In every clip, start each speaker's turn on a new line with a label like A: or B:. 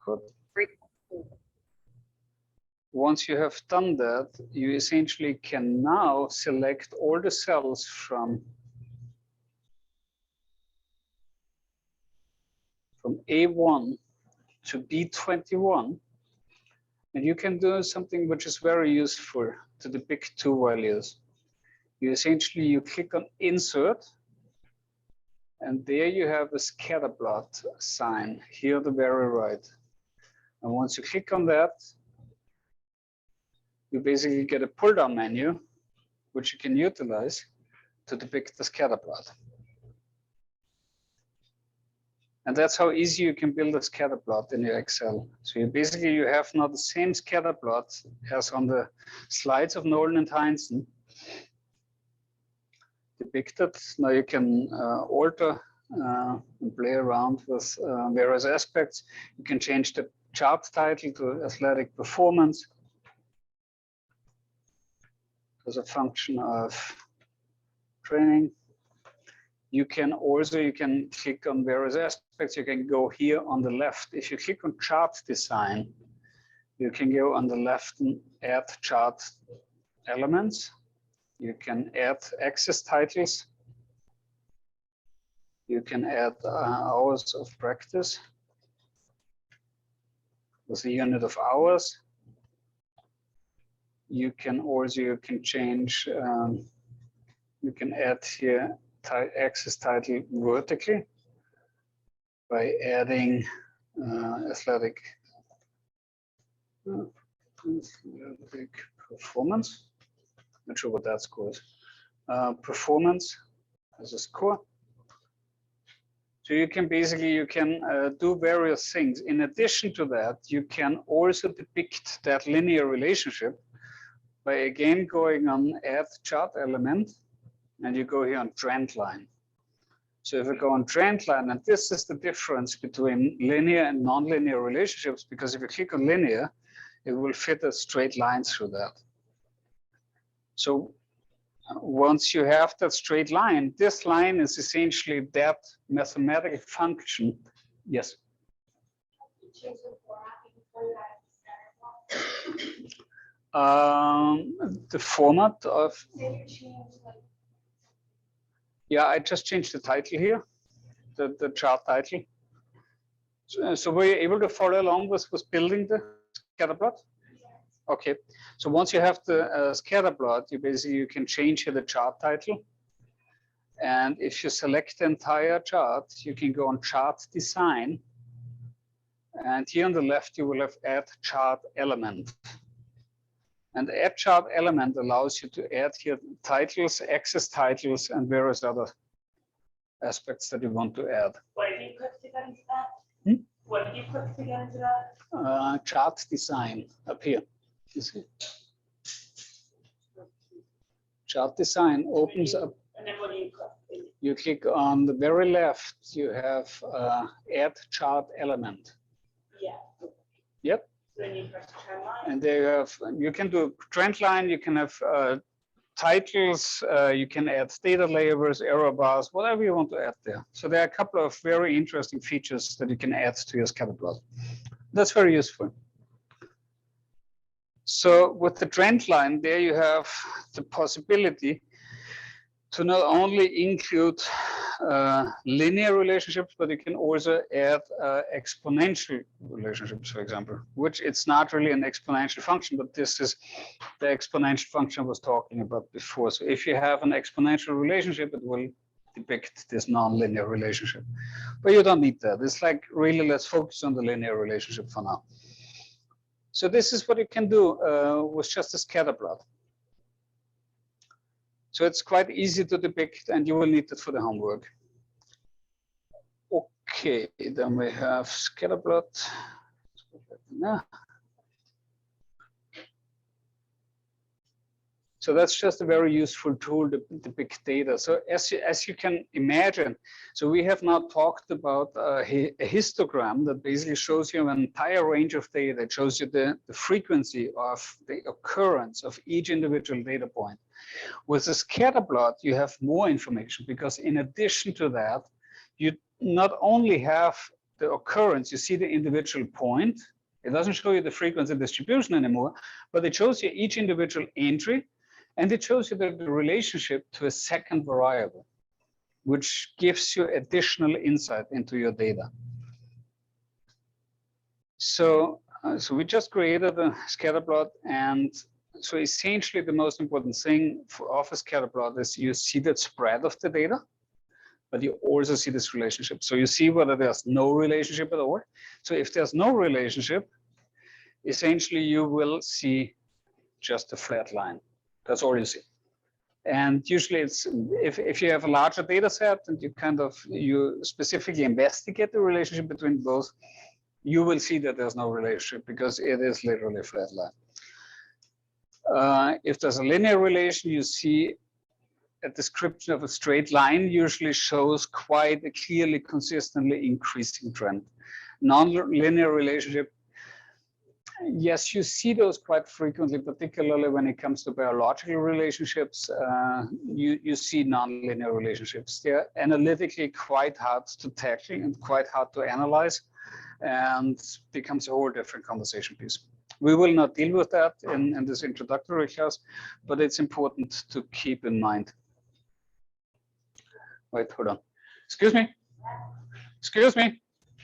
A: Good. Once you have done that, you essentially can now select all the cells from A1 to B21, and you can do something which is very useful to depict two values. You click on Insert, and there you have a scatter plot sign here on the very right. And once you click on that, you basically get a pull-down menu, which you can utilize to depict the scatter plot. And that's how easy you can build a scatter plot in your Excel. So you have now the same scatter plot as on the slides of Nolan and Heinzen depicted. Now you can alter and play around with various aspects. You can change the chart title to athletic performance as a function of training. You can click on various aspects. You can go here on the left. If you click on chart design, you can go on the left and add chart elements. You can add access titles. You can add hours of practice with a unit of hours. You can change, you can add here access title vertically by adding athletic performance. Not sure what that's called. Performance as a score. So you can do various things. In addition to that, you can also depict that linear relationship by again going on Add Chart Element, and you go here on Trend Line. So if I go on Trend Line, and this is the difference between linear and nonlinear relationships, because if you click on linear, it will fit a straight line through that. So once you have that straight line, this line is essentially that mathematical function. Yes. The format of. Yeah, I just changed the title here, the chart title. So were you able to follow along with building the scatter plot? Okay, so once you have the scatter plot, you can change here the chart title. And if you select the entire chart, you can go on Chart Design. And here on the left, you will have Add Chart Element. And Add Chart Element allows you to add here titles, access titles, and various other aspects that you want to add.
B: What did you click to get into that? What did you click to get into that?
A: Chart Design up here. You see? Chart Design opens up.
B: And then what do you click?
A: You click on the very left, you have Add Chart Element.
B: Yeah.
A: Yep.
B: Then you press trend line.
A: And there you can do trend line, you can have titles, you can add data labels, error bars, whatever you want to add there. So there are a couple of very interesting features that you can add to your scatter plot. That's very useful. So with the trend line, there you have the possibility to not only include linear relationships, but you can also add exponential relationships, for example, which it's not really an exponential function, but this is the exponential function I was talking about before. So if you have an exponential relationship, it will depict this nonlinear relationship. But you don't need that. It's like, really, let's focus on the linear relationship for now. So this is what you can do with just a scatter plot. So it's quite easy to depict, and you will need it for the homework. Okay, then we have scatter plot. So that's just a very useful tool to depict data. So as you can imagine, so we have now talked about a histogram that basically shows you an entire range of data. It shows you the frequency of the occurrence of each individual data point. With a scatter plot, you have more information, because in addition to that, you not only have the occurrence, you see the individual point. It doesn't show you the frequency distribution anymore, but it shows you each individual entry, and it shows you the relationship to a second variable, which gives you additional insight into your data. So, we just created a scatter plot, and so essentially the most important thing of a scatter plot is you see the spread of the data, but you also see this relationship. So you see whether there's no relationship at all. So if there's no relationship, essentially you will see just a flat line. That's all you see. And usually it's, if you have a larger data set and you specifically investigate the relationship between both, you will see that there's no relationship because it is literally a flat line. If there's a linear relation, you see a description of a straight line usually shows quite a clearly, consistently increasing trend. Non-linear relationship, yes, you see those quite frequently, particularly when it comes to biological relationships. You see non-linear relationships. They're analytically quite hard to tackle and quite hard to analyze, and becomes a whole different conversation piece. We will not deal with that in this introductory class, but it's important to keep in mind. Wait, hold on. Excuse me. Excuse me.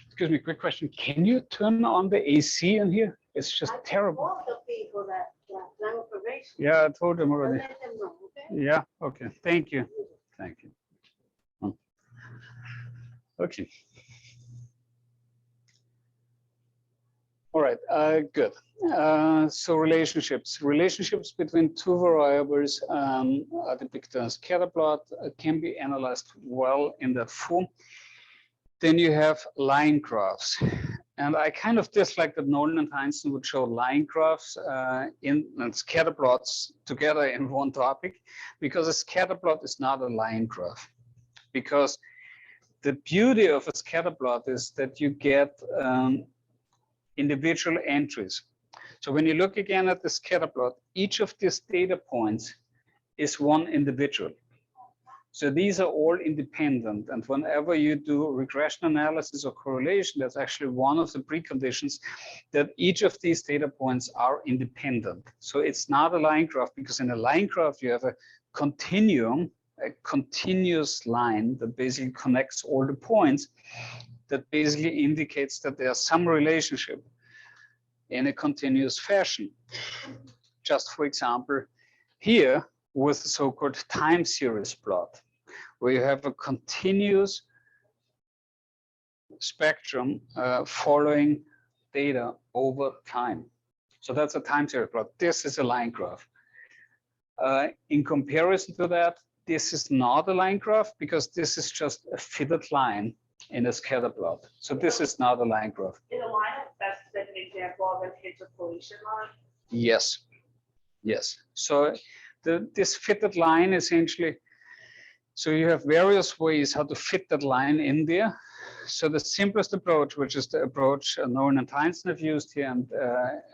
A: Excuse me, quick question. Can you turn on the AC in here? It's just terrible.
C: All the people that plan operation.
A: Yeah, I told them already.
C: Let them know, okay?
A: Yeah, okay. Thank you. Thank you. Okay. All right, good. So relationships between two variables are depicted on a scatter plot, can be analyzed well in that form. Then you have line graphs. And I kind of dislike that Nolan and Heinzen would show line graphs and scatter plots together in one topic, because a scatter plot is not a line graph. Because the beauty of a scatter plot is that you get individual entries. So when you look again at the scatter plot, each of these data points is one individual. So these are all independent, and whenever you do regression analysis or correlation, that's actually one of the preconditions, that each of these data points are independent. So it's not a line graph, because in a line graph you have a continuum, a continuous line that basically connects all the points, that basically indicates that there's some relationship in a continuous fashion. Just for example, here with the so-called time series plot, where you have a continuous spectrum following data over time. So that's a time series plot. This is a line graph. In comparison to that, this is not a line graph, because this is just a fitted line in a scatter plot. So this is not a line graph.
B: In a line, that's an example of an interpolation line.
A: Yes, yes. So this fitted line essentially, so you have various ways how to fit that line in there. So the simplest approach, which is the approach Nolan and Heinzen have used here and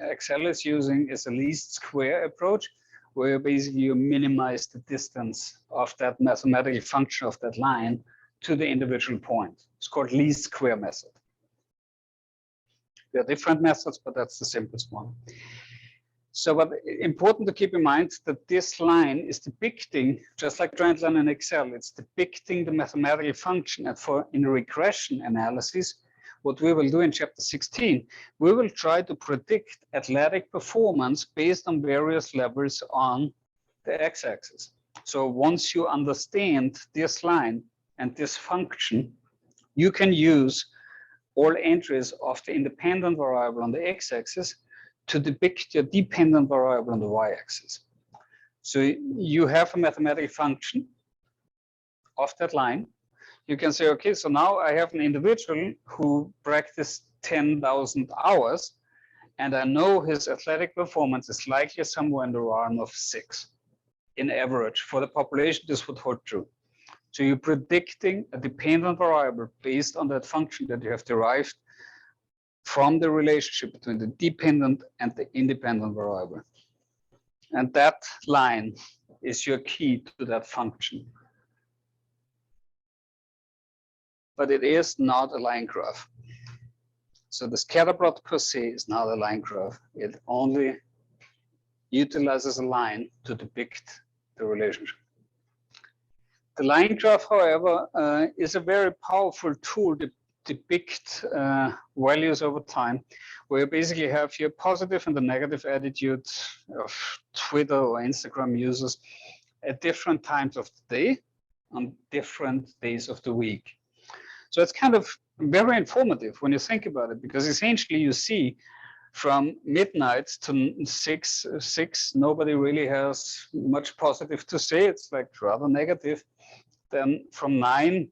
A: Excel is using, is a least square approach, where basically you minimize the distance of that mathematical function of that line to the individual point. It's called least square method. There are different methods, but that's the simplest one. So what important to keep in mind that this line is depicting, just like trend line in Excel, it's depicting the mathematical function. And for in regression analysis, what we will do in chapter 16, we will try to predict athletic performance based on various levels on the x-axis. So once you understand this line and this function, you can use all entries of the independent variable on the x-axis to depict your dependent variable on the y-axis. So you have a mathematical function of that line. You can say, okay, so now I have an individual who practiced 10,000 hours, and I know his athletic performance is likely somewhere in the realm of 6 in average. For the population, this would hold true. So you're predicting a dependent variable based on that function that you have derived from the relationship between the dependent and the independent variable. And that line is your key to that function. But it is not a line graph. So the scatter plot per se is not a line graph. It only utilizes a line to depict the relationship. The line graph, however, is a very powerful tool to depict values over time, where you basically have your positive and the negative attitude of Twitter or Instagram users at different times of the day, on different days of the week. So it's kind of very informative when you think about it, because essentially you see from midnight to six, nobody really has much positive to say. It's like rather negative. Then from 9,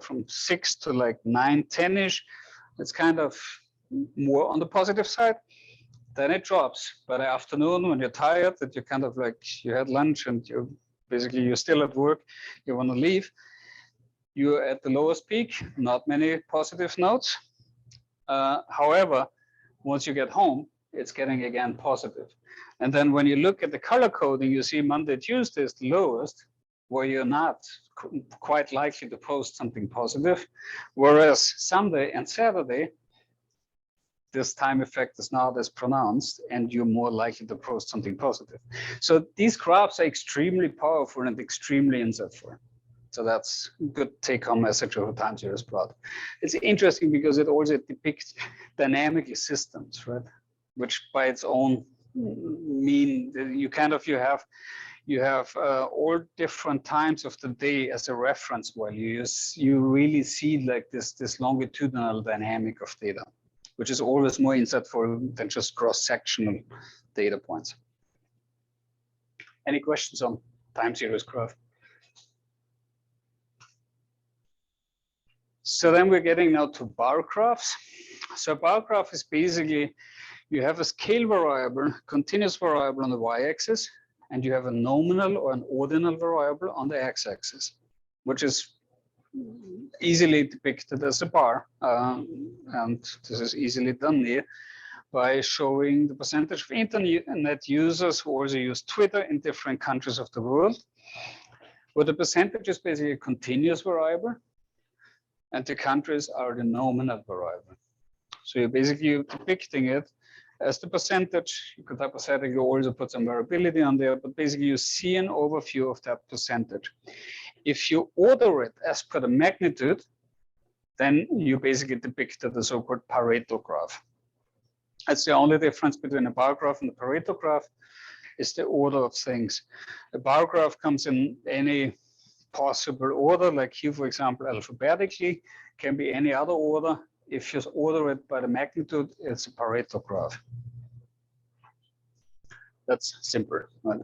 A: from 6 to like 9, 10-ish, it's kind of more on the positive side. Then it drops. By the afternoon, when you're tired, that you kind of like, you had lunch and you're still at work, you want to leave, you're at the lowest peak, not many positive notes. However, once you get home, it's getting again positive. And then when you look at the color coding, you see Monday, Tuesday is the lowest, where you're not quite likely to post something positive. Whereas Sunday and Saturday, this time effect is not as pronounced and you're more likely to post something positive. So these graphs are extremely powerful and extremely insightful. So that's a good take-home message of a time series plot. It's interesting because it also depicts dynamic systems, right? Which by its own mean you have all different times of the day as a reference value. You really see like this longitudinal dynamic of data, which is always more insightful than just cross-sectional data points. Any questions on time series graph? So then we're getting now to bar graphs. So bar graph is basically, you have a scale variable, continuous variable on the y-axis, and you have a nominal or an ordinal variable on the x-axis, which is easily depicted as a bar. And this is easily done here by showing the percentage of internet users who also use Twitter in different countries of the world, where the percentage is basically a continuous variable, and the countries are the nominal variable. So you're basically depicting it as the percentage. You could hypothetically also put some variability on there, but basically you see an overview of that percentage. If you order it as per the magnitude, then you basically depicted the so-called Pareto graph. That's the only difference between a bar graph and a Pareto graph, is the order of things. A bar graph comes in any possible order, like here, for example, alphabetically, can be any other order. If you order it by the magnitude, it's a Pareto graph. That's simple. Right?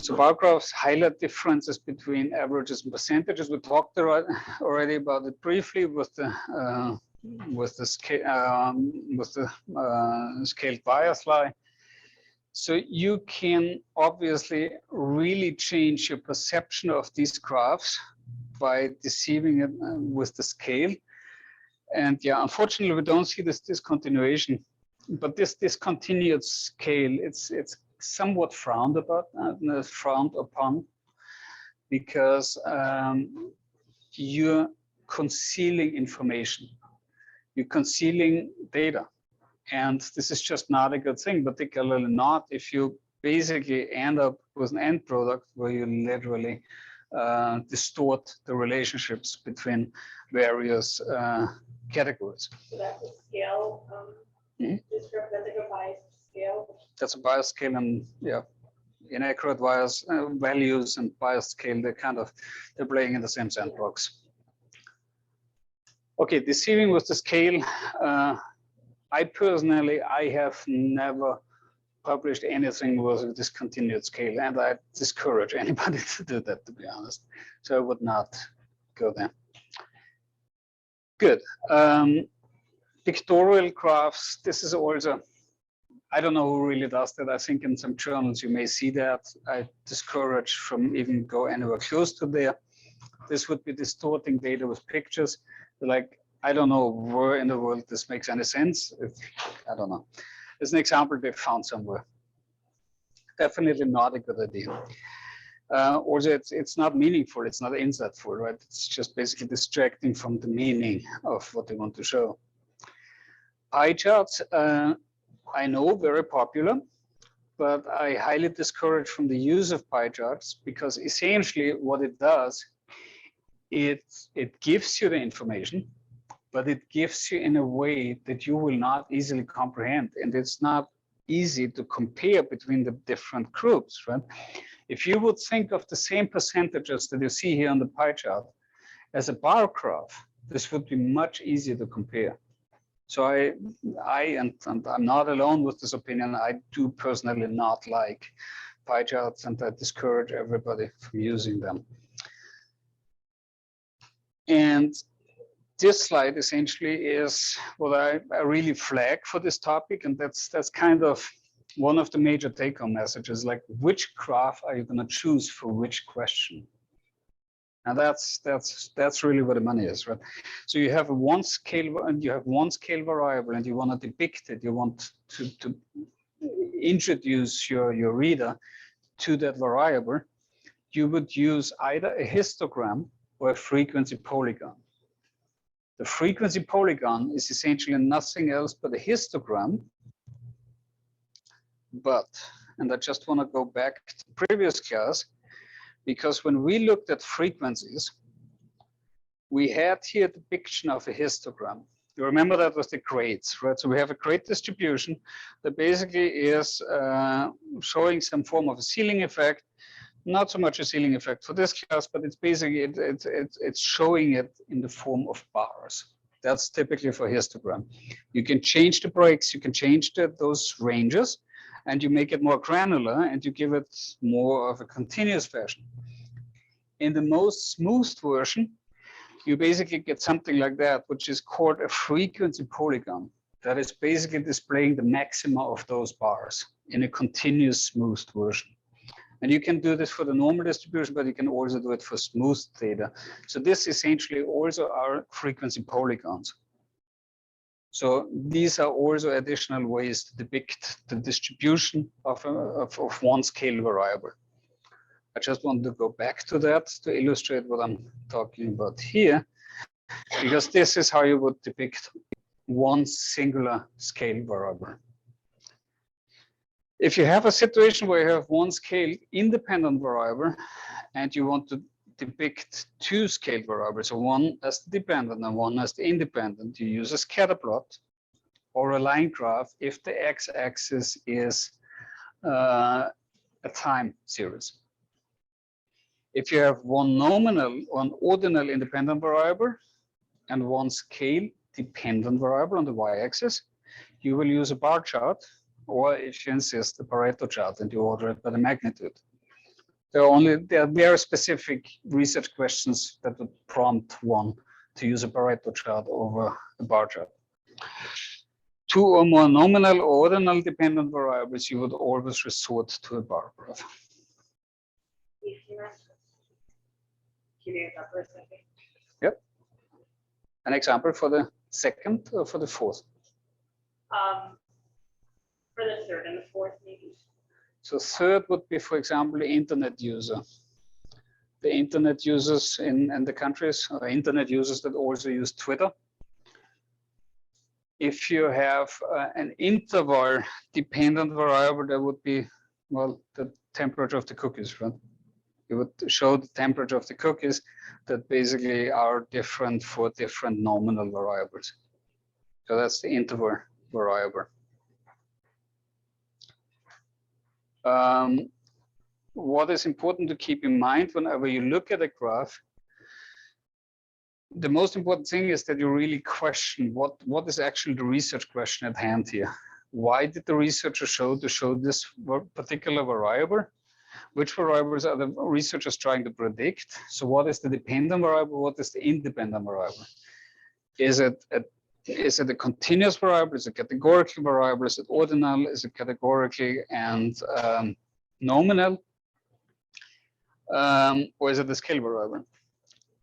A: So bar graphs highlight differences between averages and percentages. We talked already about it briefly with the scaled bias line. So you can obviously really change your perception of these graphs by deceiving it with the scale. And yeah, unfortunately, we don't see this discontinuation, but this discontinued scale, it's somewhat frowned upon, because you're concealing information, you're concealing data. And this is just not a good thing, particularly not if you basically end up with an end product where you literally distort the relationships between various categories.
B: So that's a scale, just representing a biased scale.
A: That's a bias scale, and yeah, inaccurate bias values and bias scale, they're playing in the same sandbox. Okay, deceiving with the scale. I personally have never published anything with a discontinued scale, and I discourage anybody to do that, to be honest. So I would not go there. Good. Pictorial graphs. This is also, I don't know who really does that. I think in some journals you may see that. I discourage from even go anywhere close to there. This would be distorting data with pictures. Like, I don't know where in the world this makes any sense. I don't know. There's an example they found somewhere. Definitely not a good idea. Also, it's not meaningful, it's not insightful, right? It's just basically distracting from the meaning of what they want to show. Pie charts, I know, very popular, but I highly discourage from the use of pie charts because essentially what it does, it gives you the information, but it gives you in a way that you will not easily comprehend, and it's not easy to compare between the different groups, right? If you would think of the same percentages that you see here on the pie chart as a bar graph, this would be much easier to compare. So and I'm not alone with this opinion, I do personally not like pie charts, and I discourage everybody from using them. And this slide essentially is what I really flag for this topic, and that's kind of one of the major take-home messages, like which graph are you going to choose for which question? And that's really where the money is, right? So you have one scale, and you have one scale variable, and you want to depict it. You want to introduce your reader to that variable. You would use either a histogram or a frequency polygon. The frequency polygon is essentially nothing else but a histogram. But, and I just want to go back to the previous class, because when we looked at frequencies, we had here a depiction of a histogram. You remember that was the grades, right? So we have a grade distribution that basically is showing some form of a ceiling effect. Not so much a ceiling effect for this class, but it's basically it's showing it in the form of bars. That's typically for histogram. You can change the breaks, you can change those ranges, and you make it more granular, and you give it more of a continuous fashion. In the most smooth version, you basically get something like that, which is called a frequency polygon. That is basically displaying the maxima of those bars in a continuous smooth version. And you can do this for the normal distribution, but you can also do it for smooth theta. So this essentially also are frequency polygons. So these are also additional ways to depict the distribution of one scale variable. I just want to go back to that to illustrate what I'm talking about here, because this is how you would depict one singular scale variable. If you have a situation where you have one scale independent variable and you want to depict two scale variables, so one as the dependent and one as the independent, you use a scatter plot or a line graph if the x-axis is a time series. If you have one nominal, one ordinal independent variable and one scale dependent variable on the y-axis, you will use a bar chart, or if you insist, the Pareto chart, and you order it by the magnitude. There are very specific research questions that would prompt one to use a Pareto chart over a bar chart. Two or more nominal or ordinal dependent variables, you would always resort to a bar graph. Yep. An example for the second or for the fourth?
B: For the third and the fourth, maybe.
A: So third would be, for example, the internet user. The internet users in the countries, or internet users that also use Twitter. If you have an interval dependent variable, that would be, well, the temperature of the cookies, right? You would show the temperature of the cookies that basically are different for different nominal variables. So that's the interval variable. What is important to keep in mind whenever you look at a graph, the most important thing is that you really question what is actually the research question at hand here. Why did the researcher show this particular variable? Which variables are the researchers trying to predict? So what is the dependent variable? What is the independent variable? Is it a continuous variable? Is it a categorical variable? Is it ordinal? Is it categorically and nominal? Or is it a scale variable?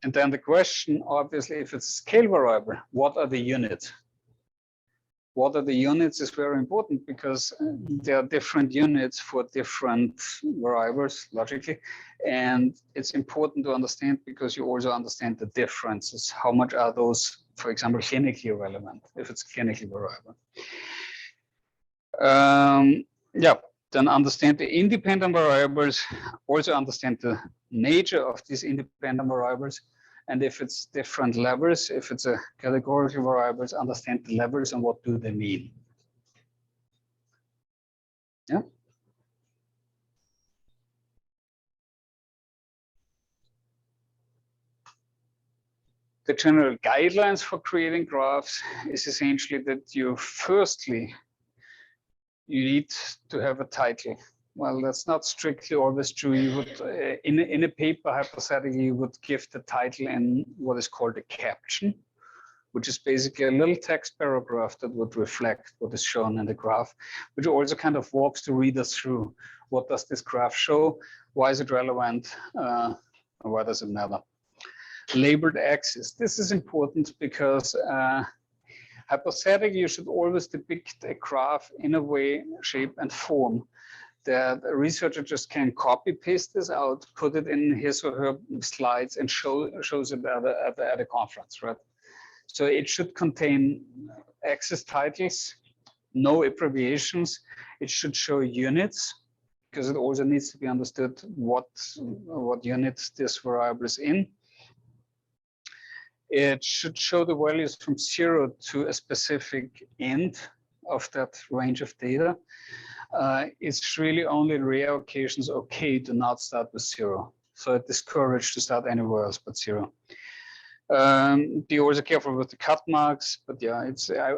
A: And then the question, obviously, if it's a scale variable, what are the units? What are the units is very important because there are different units for different variables logically. And it's important to understand because you also understand the differences. How much are those, for example, clinically relevant if it's clinically variable? Yeah, then understand the independent variables, also understand the nature of these independent variables. And if it's different levels, if it's a categorical variables, understand the levels and what do they mean. Yeah. The general guidelines for creating graphs is essentially that you firstly, you need to have a title. Well, that's not strictly always true. You would, in a paper, hypothetically, you would give the title in what is called a caption, which is basically a little text paragraph that would reflect what is shown in the graph, which also kind of walks the reader through. What does this graph show? Why is it relevant? Why does it matter? Labeled axis. This is important because hypothetically, you should always depict a graph in a way, shape, and form that a researcher just can copy paste this out, put it in his or her slides, and shows it at a conference, right? So it should contain axis titles, no abbreviations. It should show units because it also needs to be understood what units this variable is in. It should show the values from 0 to a specific end of that range of data. It's really only in rare occasions okay to not start with 0. So it discouraged to start anywhere else but 0. Be also careful with the cut marks, but yeah,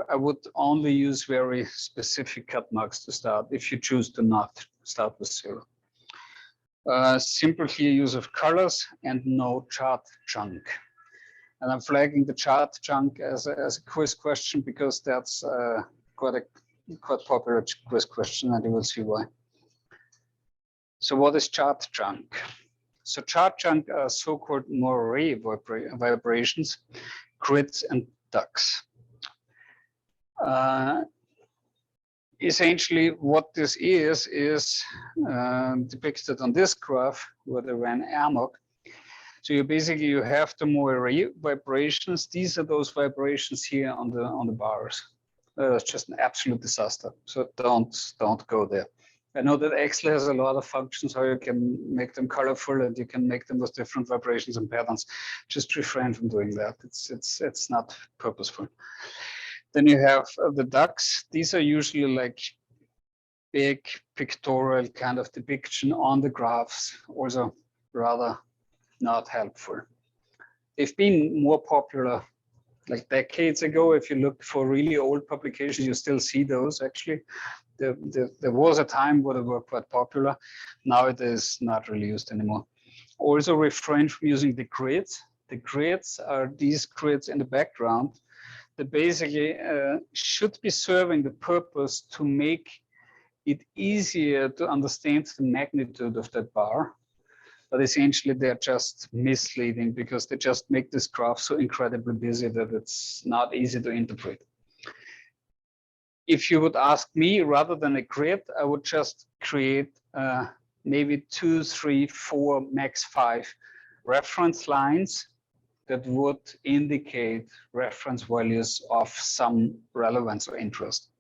A: I would only use very specific cut marks to start if you choose to not start with 0. Simple here use of colors and no chart chunk. And I'm flagging the chart chunk as a quiz question because that's quite popular quiz question, and you will see why. So what is chart chunk? So chart chunk are so-called moire vibrations, grids, and ducks. Essentially, what this is depicted on this graph where they ran amok. So you have the moire vibrations. These are those vibrations here on the bars. It's just an absolute disaster. So don't go there. I know that Excel has a lot of functions how you can make them colorful and you can make them with different vibrations and patterns. Just refrain from doing that. It's not purposeful. Then you have the ducks. These are usually like big pictorial kind of depiction on the graphs, also rather not helpful. They've been more popular like decades ago. If you look for really old publications, you still see those actually. There was a time where they were quite popular. Now it is not really used anymore. Also refrain from using the grids. The grids are these grids in the background that basically should be serving the purpose to make it easier to understand the magnitude of that bar. But essentially they're just misleading because they just make this graph so incredibly busy that it's not easy to interpret. If you would ask me, rather than a grid, I would just create maybe 2, 3, 4, max 5 reference lines that would indicate reference values of some relevance or interest.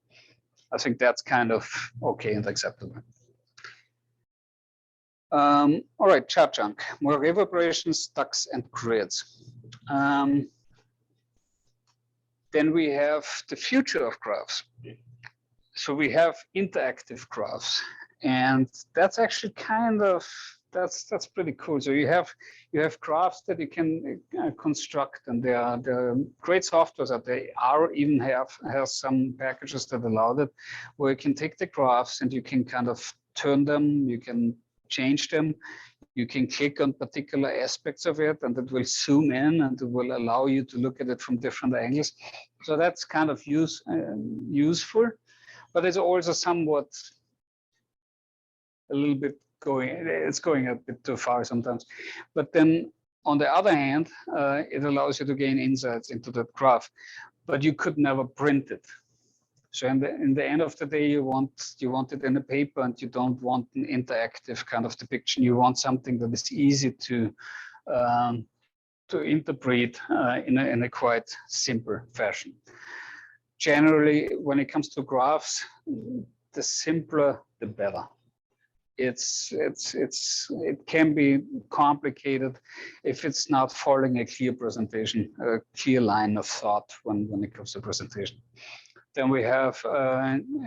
A: I think that's kind of okay and acceptable. All right, chart chunk, more reverberations, ducks, and grids. Then we have the future of graphs. So we have interactive graphs, and that's actually kind of that's pretty cool. So you have graphs that you can construct, and there are great softwares that they even have some packages that allow that, where you can take the graphs and you can kind of turn them, you can change them. You can click on particular aspects of it and it will zoom in and it will allow you to look at it from different angles. So that's kind of useful, but it's also somewhat a little bit it's going a bit too far sometimes. But then on the other hand, it allows you to gain insights into that graph, but you could never print it. So in the end of the day, you want it in a paper, and you don't want an interactive kind of depiction. You want something that is easy to interpret in a quite simple fashion. Generally, when it comes to graphs, the simpler the better. It can be complicated if it's not following a clear presentation, a clear line of thought when it comes to presentation. Then we have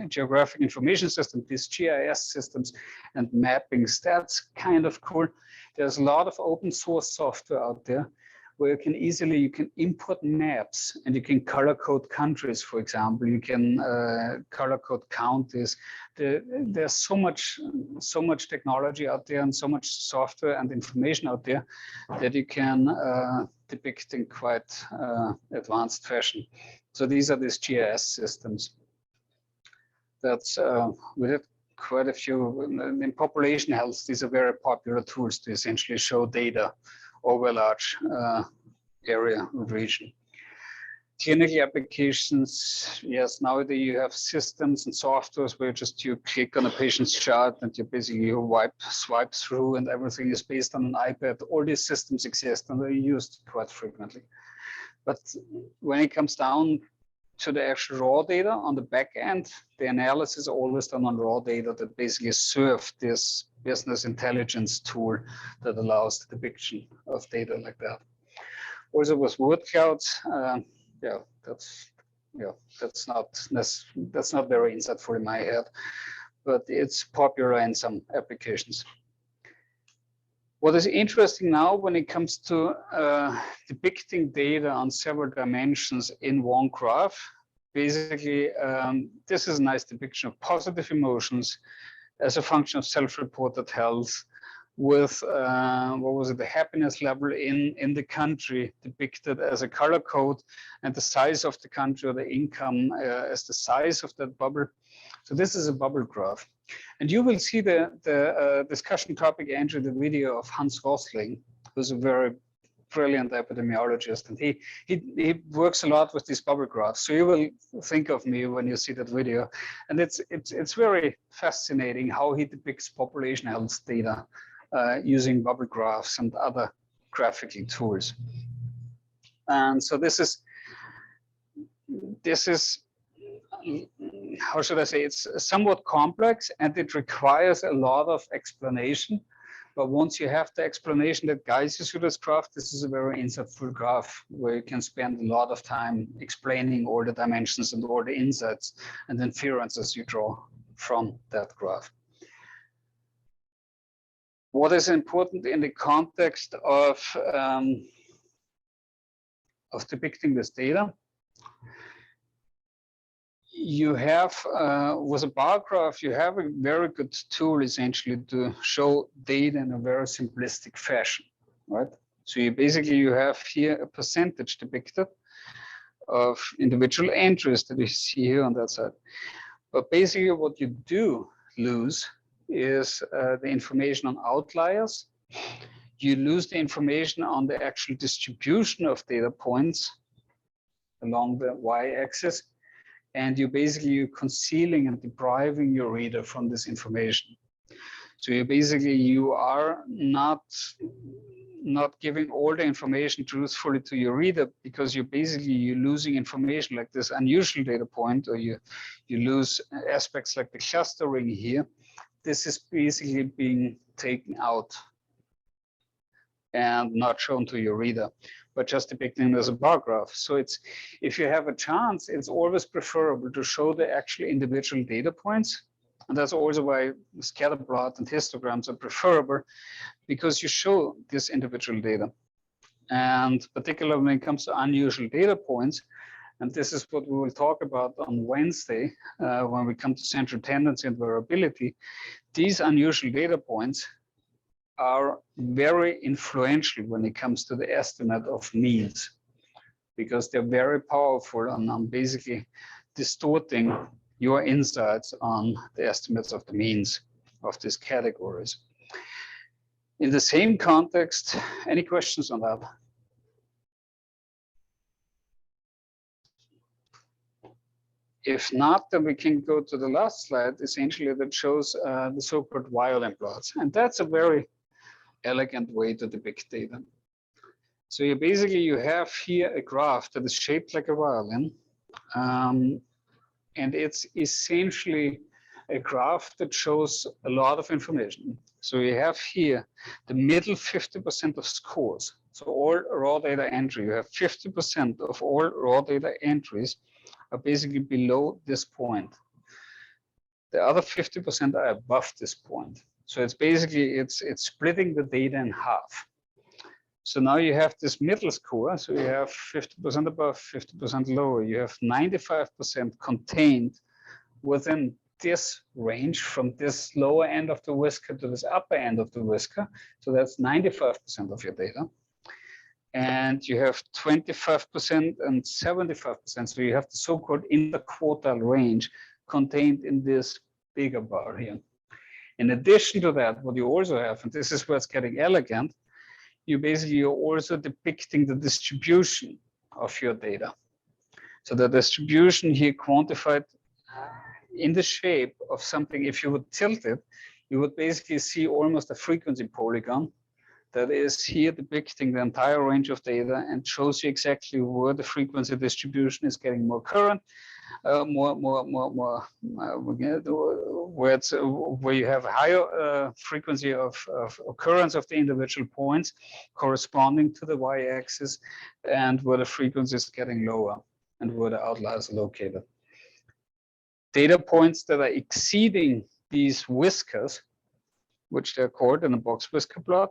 A: geographic information system, these GIS systems and mappings. That's kind of cool. There's a lot of open source software out there where you can input maps and you can color code countries, for example. You can color code counties. There's so much technology out there and so much software and information out there that you can depict in quite advanced fashion. So these are these GIS systems. That's we have quite a few in population health. These are very popular tools to essentially show data over a large area or region. Clinical applications, yes, nowadays you have systems and softwares where you click on a patient's chart and you basically swipe through and everything is based on an iPad. All these systems exist and they're used quite frequently. But when it comes down to the actual raw data on the back end, the analysis is always done on raw data that basically serve this business intelligence tool that allows the depiction of data like that. Also with word clouds, that's not very insightful in my head, but it's popular in some applications. What is interesting now when it comes to depicting data on several dimensions in one graph, basically, this is a nice depiction of positive emotions as a function of self-reported health with, the happiness level in the country depicted as a color code and the size of the country or the income as the size of that bubble. So this is a bubble graph. And you will see the discussion topic entry the video of Hans Rosling, who's a very brilliant epidemiologist, and he works a lot with these bubble graphs. So you will think of me when you see that video. And it's very fascinating how he depicts population health data using bubble graphs and other graphical tools. And so this is how should I say, it's somewhat complex and it requires a lot of explanation. But once you have the explanation that guides you through this graph, this is a very insightful graph where you can spend a lot of time explaining all the dimensions and all the insights and inferences you draw from that graph. What is important in the context of depicting this data? You have, with a bar graph, you have a very good tool essentially to show data in a very simplistic fashion, right? So you have here a percentage depicted of individual entries that you see here on that side. But basically what you do lose is the information on outliers. You lose the information on the actual distribution of data points along the y-axis. And you're concealing and depriving your reader from this information. So you are not giving all the information truthfully to your reader because you're losing information like this unusual data point, or you lose aspects like the clustering here. This is basically being taken out and not shown to your reader, but just depicting it as a bar graph. So if you have a chance, it's always preferable to show the actual individual data points. And that's also why scatter plot and histograms are preferable, because you show this individual data. And particularly when it comes to unusual data points, and this is what we will talk about on Wednesday, when we come to central tendency and variability, these unusual data points are very influential when it comes to the estimate of means, because they're very powerful on basically distorting your insights on the estimates of the means of these categories. In the same context, any questions on that? If not, then we can go to the last slide, essentially that shows the so-called violin plots. And that's a very elegant way to depict data. So you have here a graph that is shaped like a violin. And it's essentially a graph that shows a lot of information. So you have here the middle 50% of scores. So all raw data entry, you have 50% of all raw data entries are basically below this point. The other 50% are above this point. So it's basically, it's splitting the data in half. So now you have this middle score. So you have 50% above, 50% lower. You have 95% contained within this range from this lower end of the whisker to this upper end of the whisker. So that's 95% of your data. And you have 25% and 75%. So you have the so-called interquartile range contained in this bigger bar here. In addition to that, what you also have, and this is where it's getting elegant, you're also depicting the distribution of your data. So the distribution here quantified in the shape of something, if you would tilt it, you would basically see almost a frequency polygon that is here depicting the entire range of data and shows you exactly where the frequency distribution is getting more current, where you have a higher frequency of occurrence of the individual points corresponding to the y-axis, and where the frequency is getting lower and where the outliers are located. Data points that are exceeding these whiskers, which they're called in a box whisker plot,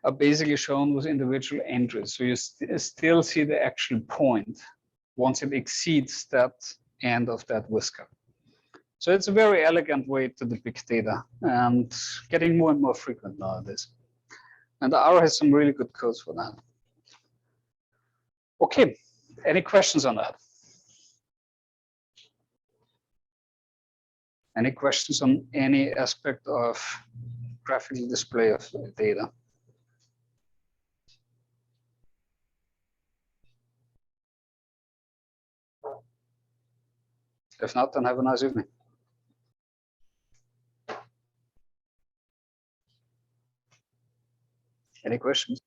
A: are basically shown with individual entries. So you still see the actual point once it exceeds that end of that whisker. So it's a very elegant way to depict data and getting more and more frequent nowadays. And R has some really good codes for that. Okay, any questions on that? Any questions on any aspect of graphical display of data? If not, then have a nice evening. Any questions?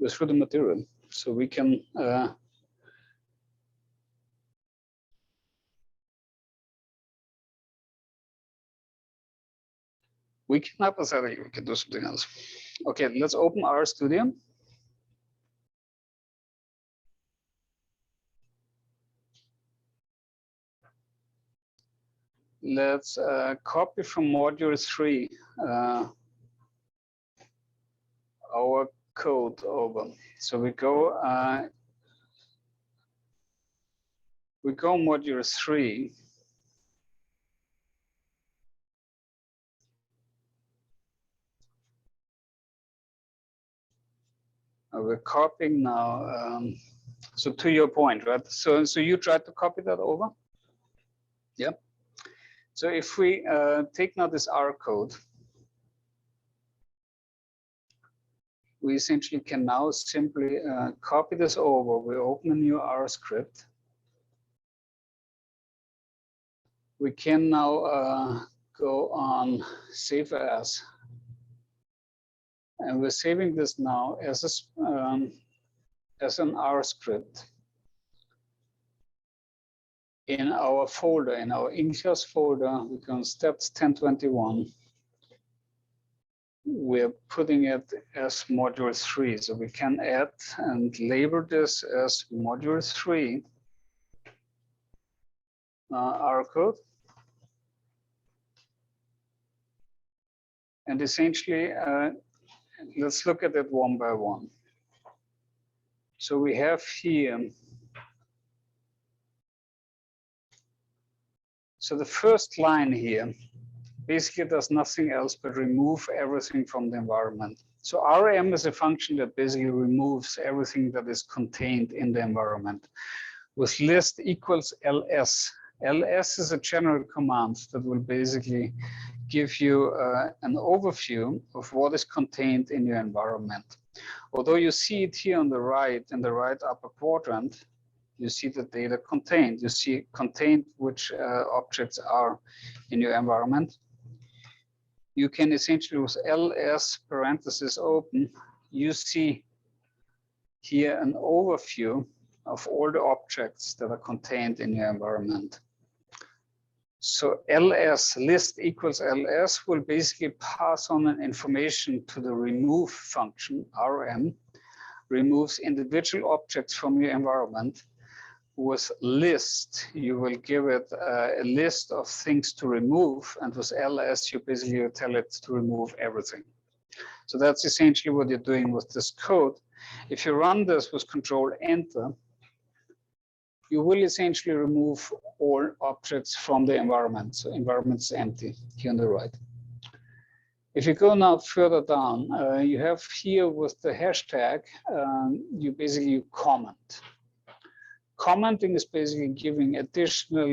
A: We're through the material, so we can hypothetically, we can do something else. Okay, let's open RStudio. Let's copy from module 3 our code over. So we go module 3. We're copying now. So to your point, right? So you tried to copy that over? Yeah. So if we take now this R code, we essentially can now simply copy this over. We open a new R script. We can now go on save as, and we're saving this now as an R script in our folder, in our in-class folder. We go on STAT1021. We're putting it as module 3. So we can add and label this as module 3 R code. And essentially, let's look at it one by one. So we have here, so the first line here basically does nothing else but remove everything from the environment. So RM is a function that basically removes everything that is contained in the environment. With list equals ls. ls is a general command that will basically give you an overview of what is contained in your environment. Although you see it here on the right, in the right upper quadrant, You see the data contained. You see contained which objects are in your environment. You can essentially, with ls parenthesis open, you see here an overview of all the objects that are contained in your environment. So ls, list equals ls, will basically pass on an information to the remove function, rm, removes individual objects from your environment. With list, you will give it a list of things to remove, and with ls, you basically tell it to remove everything. So that's essentially what you're doing with this code. If you run this with Control Enter, you will essentially remove all objects from the environment. So environment is empty here on the right. If you go now further down, you have here with the hashtag, you basically comment. Commenting is basically giving additional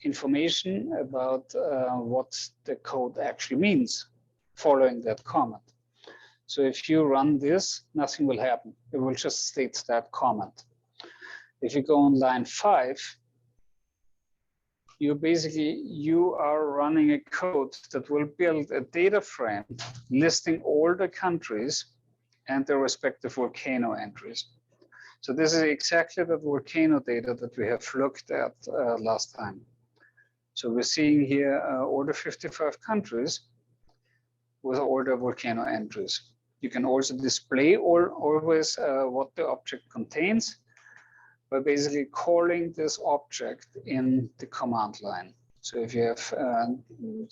A: information about what the code actually means following that comment. So if you run this, nothing will happen. It will just state that comment. If you go on line 5, you are running a code that will build a data frame listing all the countries and their respective volcano entries. So this is exactly the volcano data that we have looked at last time. So we're seeing here all the 55 countries with all the volcano entries. You can also display always what the object contains by basically calling this object in the command line. So if you have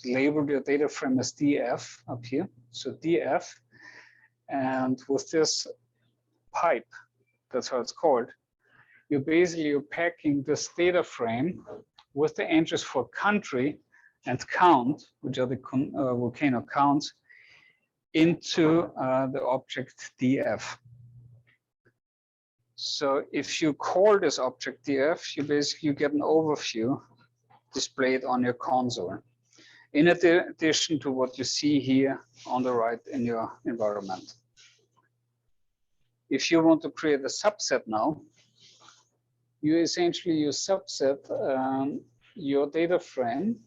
A: labeled your data frame as df up here, so df, and with this pipe, that's how it's called, you're packing this data frame with the entries for country and count, which are the volcano counts, into the object df. So if you call this object df, you get an overview displayed on your console, in addition to what you see here on the right in your environment. If you want to create a subset now, you essentially subset your data frame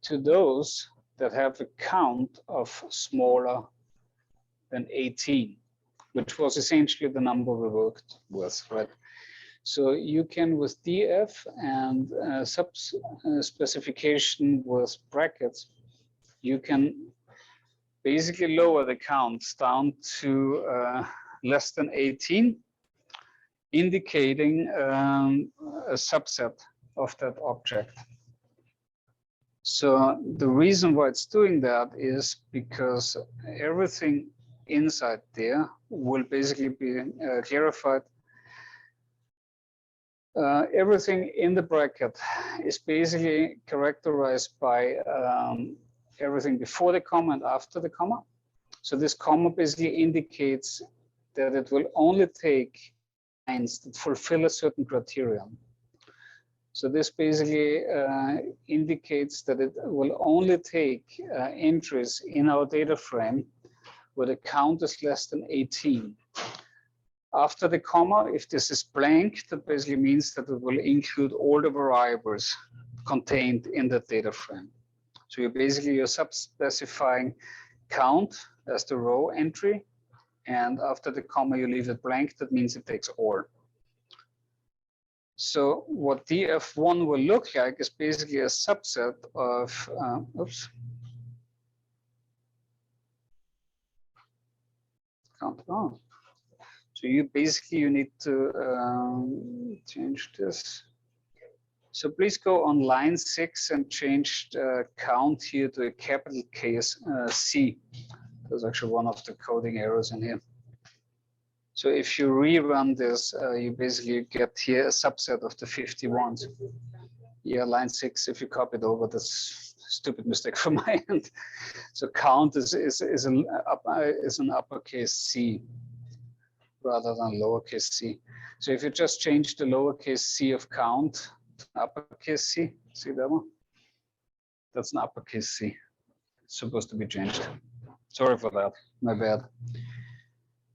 A: to those that have a count of smaller than 18, which was essentially the number we worked with, right? So you can, with df and specification with brackets, you can basically lower the counts down to less than 18, indicating a subset of that object. So the reason why it's doing that is because everything inside there will basically be clarified. Everything in the bracket is basically characterized by everything before the comma and after the comma. So this comma basically indicates that it will only take lines that fulfill a certain criterion. So this basically indicates that it will only take entries in our data frame where the count is less than 18. After the comma, if this is blank, that basically means that it will include all the variables contained in the data frame. So you're sub-specifying count as the row entry, and after the comma you leave it blank, that means it takes all. So what df1 will look like is basically a subset of, count on. So you need to change this. So please go on line 6 and change the count here to a capital case C. There's actually one of the coding errors in here. So if you rerun this, you basically get here a subset of the 51s. Yeah, line 6, if you copy it over, that's a stupid mistake from my end. So count is an uppercase C rather than lowercase c. So if you just change the lowercase c of count to uppercase c, see that one? That's an uppercase c. It's supposed to be changed. Sorry for that, my bad.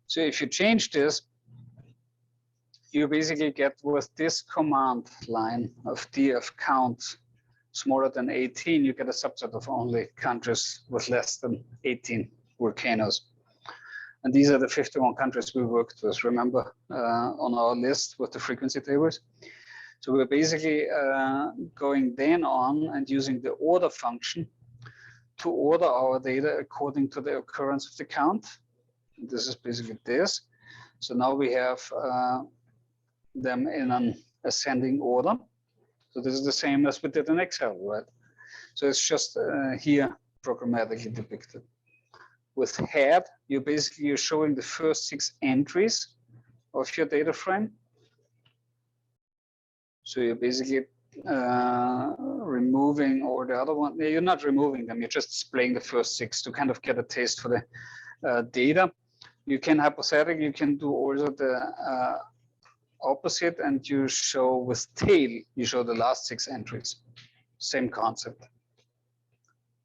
A: So if you change this, you basically get with this command line of df count smaller than 18, you get a subset of only countries with less than 18 volcanoes. And these are the 51 countries we worked with, remember, on our list with the frequency tables. So we're basically going then on and using the order function to order our data according to the occurrence of the count. This is basically this. So now we have them in an ascending order. So this is the same as we did in Excel, right? So it's just here programmatically depicted. With head, you're showing the first 6 entries of your data frame. So you're basically removing, or the other one, you're not removing them, you're just displaying the first 6 to kind of get a taste for the data. You can hypothetically, you can do also the opposite, and you show with tail, you show the last 6 entries. Same concept.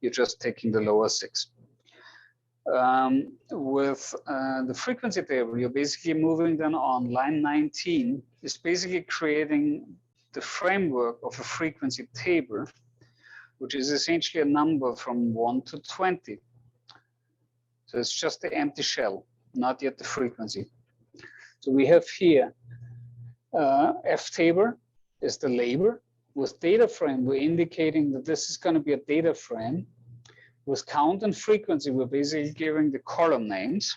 A: You're just taking the lower 6. With the frequency table, you're basically moving then on line 19, is basically creating the framework of a frequency table, which is essentially a number from 1 to 20. So it's just the empty shell, not yet the frequency. So we have here F table is the label. With data frame, we're indicating that this is going to be a data frame. With count and frequency, we're basically giving the column names.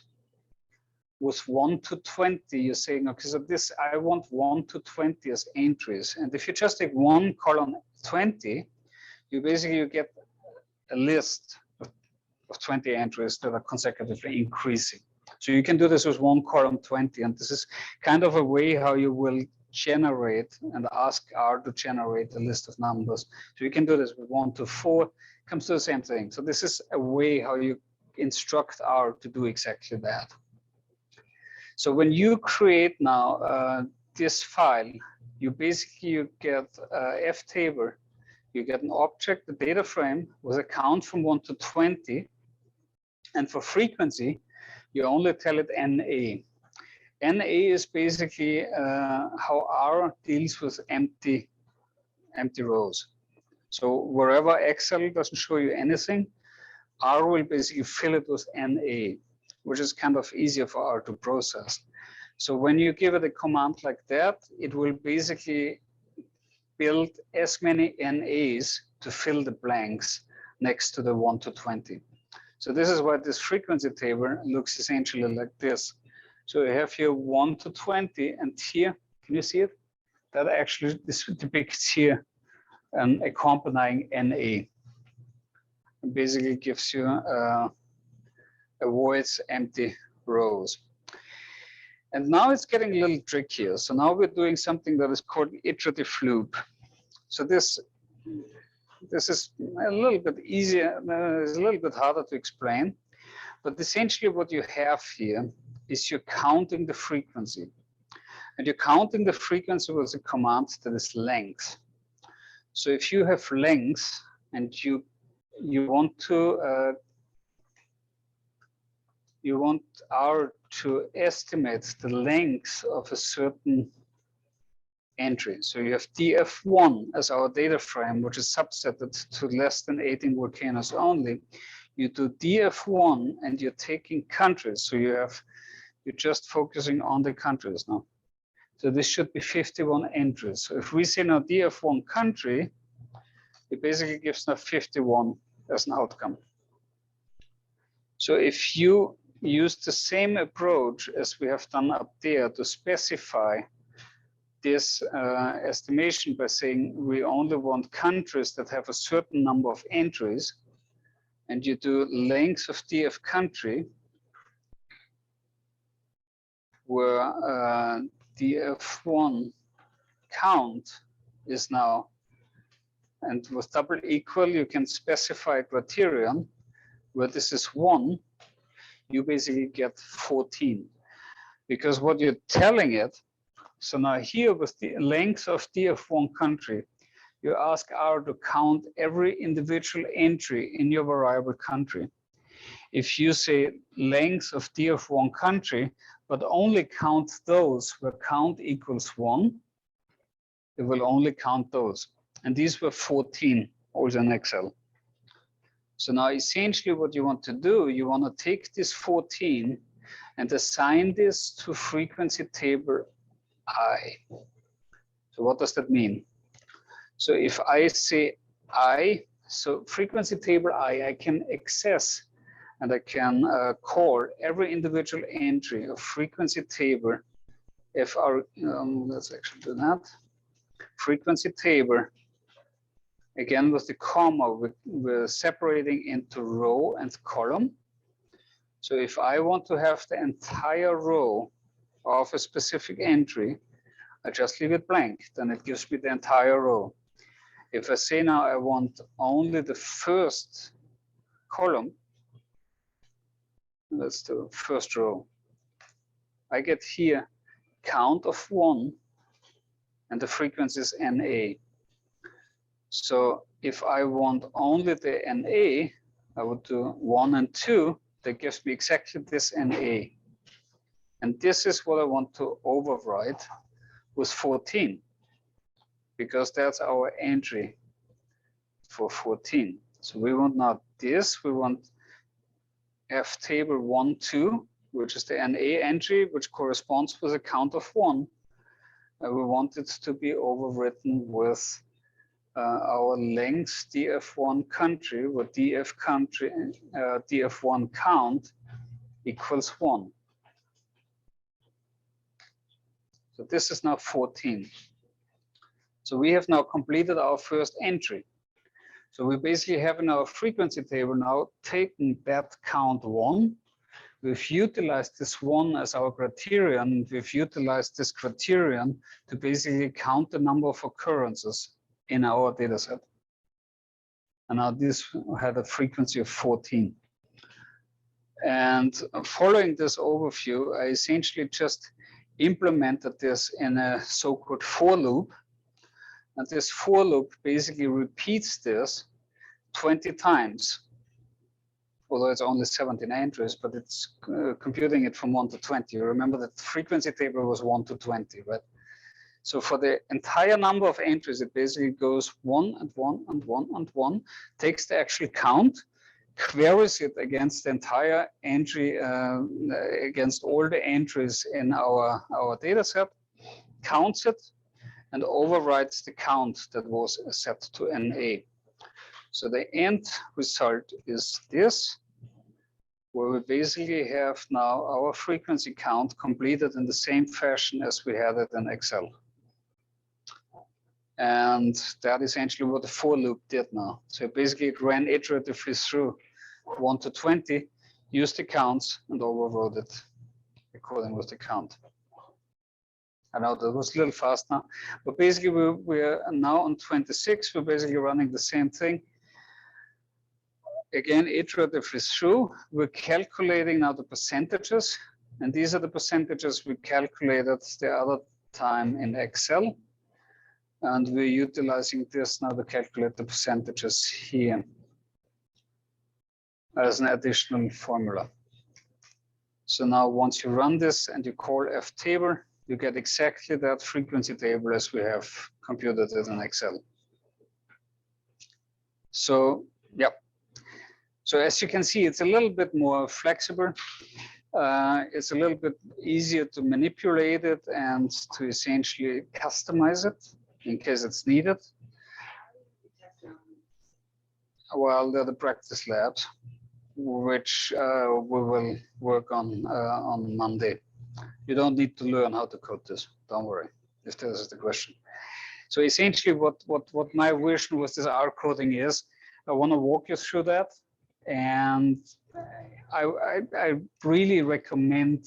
A: With 1 to 20, you're saying, okay, so this, I want 1 to 20 as entries. And if you just take one column 20, you basically get a list of 20 entries that are consecutively increasing. So you can do this with one column 20, and this is kind of a way how you will generate and ask R to generate a list of numbers. So you can do this with 1 to 4, comes to the same thing. So this is a way how you instruct R to do exactly that. So when you create now this file, you basically get F table, you get an object, the data frame with a count from 1 to 20, and for frequency, you only tell it NA. NA is basically how R deals with empty rows. So wherever Excel doesn't show you anything, R will basically fill it with NA, which is kind of easier for R to process. So when you give it a command like that, it will basically build as many NAs to fill the blanks next to the 1 to 20. So this is why this frequency table looks essentially like this. So you have here 1 to 20, and here, can you see it? That actually this depicts here an accompanying NA. It basically gives you avoids empty rows. And now it's getting a little trickier. So now we're doing something that is called iterative loop. So this is a little bit easier, it's a little bit harder to explain, but essentially what you have here is you're counting the frequency. And you're counting the frequency with a command that is length. So if you have length and you want to you want R to estimate the length of a certain entry. So you have DF1 as our data frame, which is subsetted to less than 18 volcanoes only. You do DF1 and you're taking countries. So you're just focusing on the countries now. So this should be 51 entries. So if we say now DF1 country, it basically gives now 51 as an outcome. So if you use the same approach as we have done up there to specify this estimation by saying we only want countries that have a certain number of entries, and you do length of DF country, where DF1 count is now, and with double equal, you can specify criterion, where this is 1, you basically get 14. Because what you're telling it, so now here with the length of DF1 country, you ask R to count every individual entry in your variable country. If you say length of DF1 country, but only count those where count equals 1. It will only count those. And these were 14 also in Excel. So now essentially what you want to do, you want to take this 14 and assign this to frequency table I. So what does that mean? So if I say I, so frequency table I can access and I can call every individual entry of frequency table. If our, let's actually do that. Frequency table, again with the comma, we're separating into row and column. So if I want to have the entire row of a specific entry, I just leave it blank, then it gives me the entire row. If I say now I want only the first column, let's do first row, I get here count of 1 and the frequency is NA. So if I want only the NA, I would do 1 and 2, that gives me exactly this NA. And this is what I want to override with 14, because that's our entry for 14. So we want not this, we want F table 1, 2, which is the NA entry, which corresponds with a count of 1. And we want it to be overwritten with our length df1 country, where df country, df1 count equals 1. So this is now 14. So we have now completed our first entry. So we basically have in our frequency table now taken that count 1. We've utilized this 1 as our criterion. We've utilized this criterion to basically count the number of occurrences in our data set. And now this had a frequency of 14. And following this overview, I essentially just implemented this in a so-called for loop. And this for loop basically repeats this 20 times. Although it's only 17 entries, but it's computing it from 1 to 20. You remember that the frequency table was 1 to 20, right? So for the entire number of entries, it basically goes 1 and 1 and 1 and 1, takes the actual count, queries it against the entire entry, against all the entries in our data set, counts it, and overrides the count that was set to NA. So the end result is this, where we basically have now our frequency count completed in the same fashion as we had it in Excel. And that is essentially what the for loop did now. So basically it ran iteratively through 1 to 20, used the counts and overrode it according with the count. I know that was a little fast now, but basically we're now on 26. We're basically running the same thing. Again, iteratively through, we're calculating now the percentages, and these are the percentages we calculated the other time in Excel. And we're utilizing this now to calculate the percentages here as an additional formula. So now once you run this and you call F table, you get exactly that frequency table as we have computed it in Excel. So, yeah. So as you can see, it's a little bit more flexible. It's a little bit easier to manipulate it and to essentially customize it in case it's needed. Well, they're the practice labs, which we will work on Monday. You don't need to learn how to code this. Don't worry, if this is the question. So essentially what my vision with this R coding is, I want to walk you through that. And I really recommend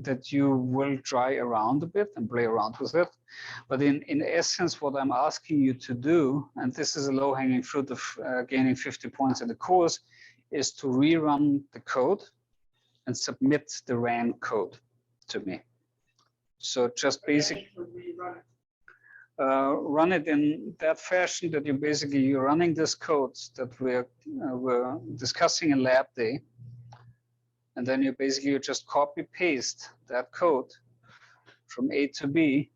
A: that you will try around a bit and play around with it. But in essence, what I'm asking you to do, and this is a low-hanging fruit of gaining 50 points in the course, is to rerun the code and submit the ran code to me. So just basically run it in that fashion that you're running this code that we're discussing in lab day. And then you basically you just copy paste that code from A to B,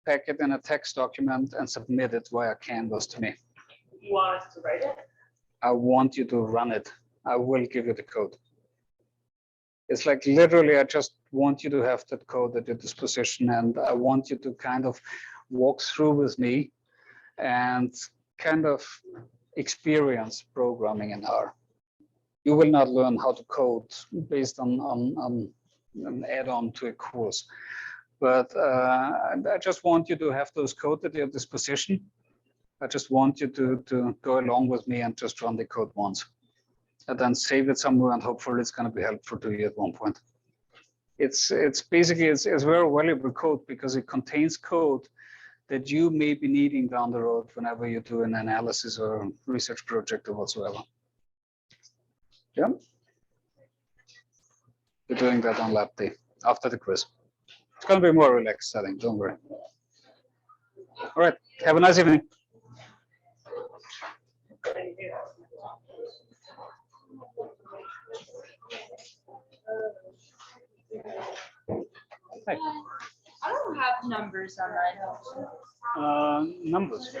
A: pack it in a text document and submit it via Canvas to me.
B: You want us to write it?
A: I want you to run it. I will give you the code. It's like literally, I just want you to have that code at your disposition, and I want you to kind of walk through with me and kind of experience programming in R. You will not learn how to code based on an add-on to a course, but I just want you to have those code at your disposition. I just want you to go along with me and just run the code once, and then save it somewhere, and hopefully it's going to be helpful to you at one point. It's basically it's very valuable code because it contains code that you may be needing down the road whenever you do an analysis or research project or whatsoever. Yeah. We're doing that on lab day after the quiz. It's going to be more relaxed setting, don't worry. All right, have a nice evening. Hey.
B: I don't have numbers on my notes.
A: Numbers.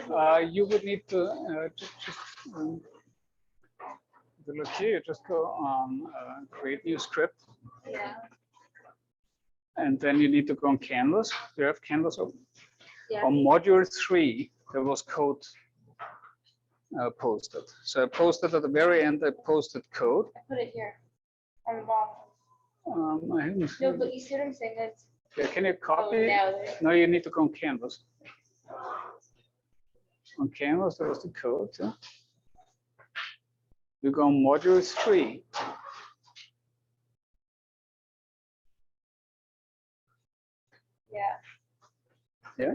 A: You would need to just look here. You just go on create new script.
B: Yeah.
A: And then you need to go on Canvas. Do you have Canvas open?
B: Yeah.
A: On module 3, there was code posted. So I posted at the very end, I posted code.
B: I put it here on the bottom.
A: I haven't
B: No,
A: seen
B: but
A: it.
B: you see what I'm saying? It's
A: Yeah, can you copy it?
B: now there.
A: No, you need to go on Canvas. On Canvas, there was the code. Yeah? You go on module 3.
B: Yeah.
A: Yeah,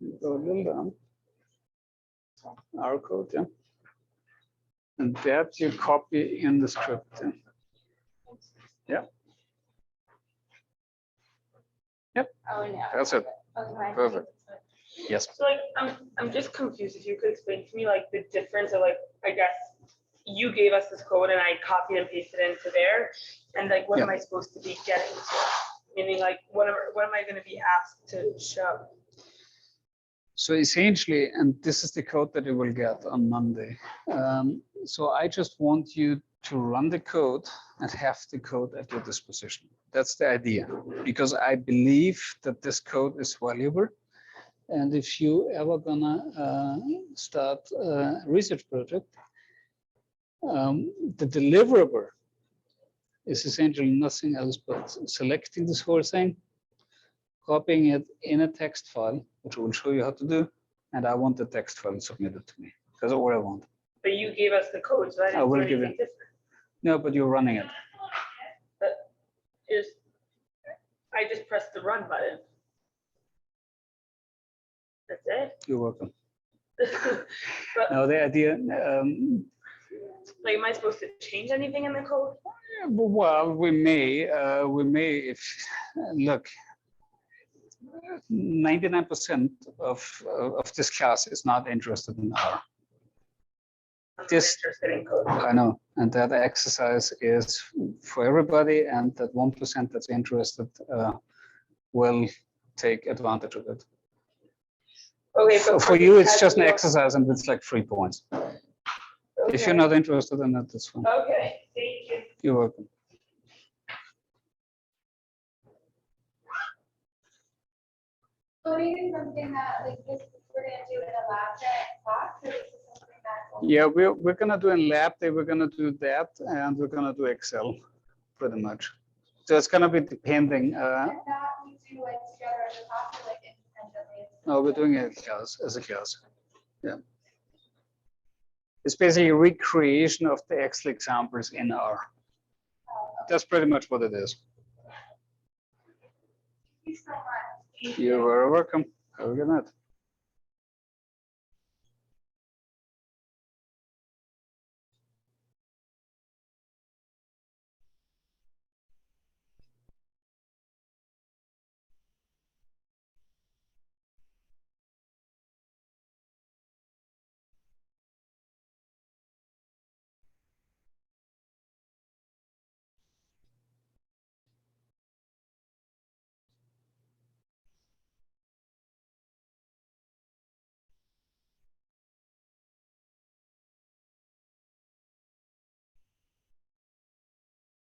A: you go a little down. Our code, yeah. And that you copy in the script. Yeah. Yep.
B: Oh, no.
A: That's it.
B: Okay.
A: Perfect. Yes.
D: So like I'm just confused. If you could explain to me like the difference of like I guess you gave us this code and I copied and pasted it into there, and like what am I supposed to be getting to? Meaning like what am I going to be asked to show?
A: So essentially, and this is the code that you will get on Monday. So I just want you to run the code and have the code at your disposition. That's the idea, because I believe that this code is valuable. And if you ever gonna start a research project, the deliverable is essentially nothing else but selecting this whole thing, copying it in a text file, which I will show you how to do. And I want the text file submitted to me. That's all I want.
D: But you gave us the code, so I didn't
A: will
D: do
A: give
D: anything
A: you.
D: different.
A: No, but you're running it.
D: But I just pressed the run button. That's it.
A: You're welcome.
D: But
A: Now the idea,
D: like, am I supposed to change anything in the code?
A: well, we may, if, look, 99% of this class is not interested in R.
D: I'm
A: This-
D: interested in code.
A: I know, and that exercise is for everybody, and that 1% that's interested will take advantage of it.
D: Okay, but
A: For you, it's
D: as
A: just an
D: we-
A: exercise, and it's like 3 points. If you're
D: Okay.
A: not interested in that, that's fine.
D: Okay, thank you.
A: You're welcome.
E: Coding is something that like this we're gonna do in a lab class, or this is something that.
A: Yeah, we're gonna do in lab day, we're gonna do that, and we're gonna do Excel, pretty much. So it's gonna be depending.
E: And that we do like together as a class, or like independently.
A: No, we're doing it as a class. Yeah. It's basically a recreation of the Excel examples in R. That's pretty much what it is.
E: Thank you so much.
A: You're very welcome. Have a good night.